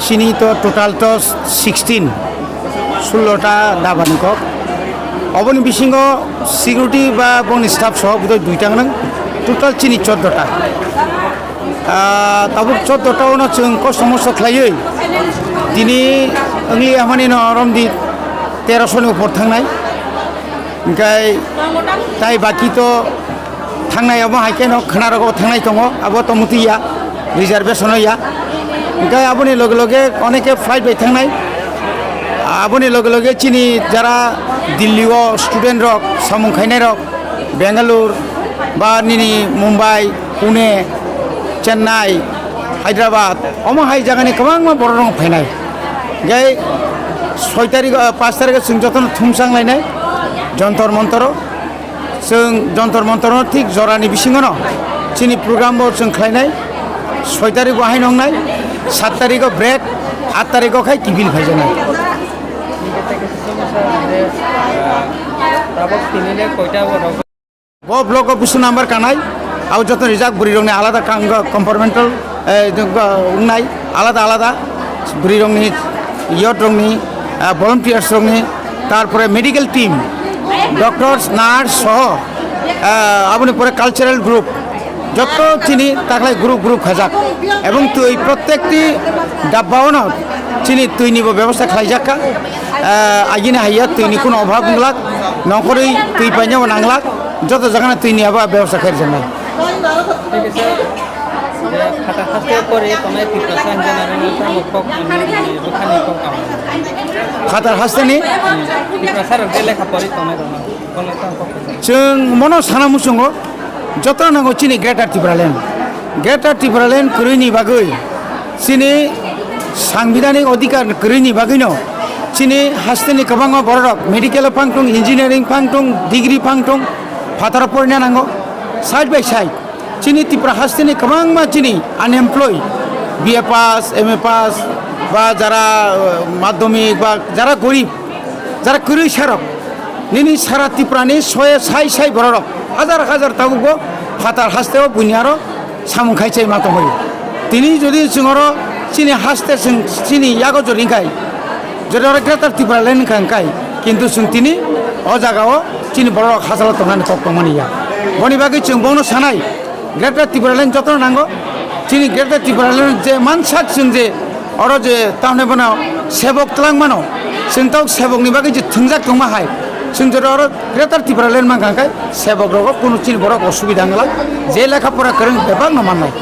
Sini to total to 16 16টা দাবা নিকক অবনি বিসিঙ্গ security বা বন স্টাফ সহ বোধ দুইটা নং টোটাল চিনি 14টা তারপর 14টা উনার जोंखौ সমস্যা খাইयै दिनै आंनि आमानि नरमदि 1300 नि उपर थांनाय ओमफ्राय ताई बाकी तो थांनायावबो हाइकेन खोनारगाव थांनाय दङ आबो तमुतिया रिजार्वेशन या ओमफ्राय आबोनि लगे लगे अनेके फ्लाइट बाय थांनाय आबोनि लगे लगे चिनि जारा दिल्लीआव स्टुडेन्ट रक सामुखायनाय रक बेंगालुर बा निनि मुम्बाइ पुणे चेन्नाई हायद्राबाद अमाहाय जागानि गोबां बर' रं फैनाय गाय 6 तारिख 5 तारिख जों जतन थुमसांलायनाय जन्तर मन्तर जों जन्तर मन्तर ठीक जरानि बिसिङाव चिनि प्रग्रामआव जों खालायनाय 6 तारिख बाहाय नंनाय 7 तारिख ब्रेक 8 तारिख खाय किबिल फायजानाय वो ब्लक बुसु नाम्बार कानाय आउ जतन रिजार्व बुरि रंनि आलादा कम्पार्टमेन्टल उंनाय आलादा आलादा बुरि रंनि इयत रंनि भलन्टियार्स रंनि तारपरे मेडिकल टीम डक्टर्स नार्स सह आबनि परे कालचाराल ग्रुप যত চিনি তাকলাই গ্রুপ গ্রুপ খাজাক এবং তুই প্রত্যেকটি ডাব্বাওনো চিনি তুই নিব ব্যবস্থা খাইজাকা আগিনে হাইয়া তুইনি কোনো অভাব নলাক নকরেই তুই পাইনাও নাংলাক যত জায়গায় তুই নিয়াবা ব্যবস্থা খাই জানাই খাতার হাসতেনি जों मनो साना मुसुंगो जतन नांगौ चिनि ग्रेटार त्रिपुरालेण्ड करिनि बागै चिनि सांबिधानिक अधिकार करिनि बागैनो चिनि हास्तेनि गोबां बर'क मेडिकेल फांथं इन्जिनियारिं फांथं डिग्री फांथं फाथार फरायना नांगौ साइड बाय साइड चिनि त्रिपुरा हास्तेनि गोबां चिनि आनएमप्लय BA पास MA पास बा जारा माध्यमिक बा जारा गरीब जारा करै सारक निनि सारा त्रिपुरानि साय बर'क हाजार हाजार ताबुगो फातार हास्तेव बुनियारो सामुखायचाय मातमरि तिनि जदि जोंरो चिनि हास्ते चिनि यागो जरिंखाय जदि ग्रेटार त्रिपुरालेण्ड खांखाय किन्तु जों तिनि अ जागाव चिनि बर'क हाजाराव तंनानै कक्कमानिया बनि बागै जों बावनो सानाय ग्रेटार त्रिपुरालेण्ड जतन नांगौ चिनि ग्रेटार त्रिपुरालेण्ड जे मानसाक जों जे अर जे तावने बनाव सेबक तलां मानो जों ताव सेबकनि बागै जे थोंजाक दंमाहाय जों जदि आरो ग्रेटार त्रिपुरालेण्ड मांखांखाय सेबक रग कोनो चिनि बर'क असुबिदा नला जे लेखा फरा गोरों बेबा नमाननाय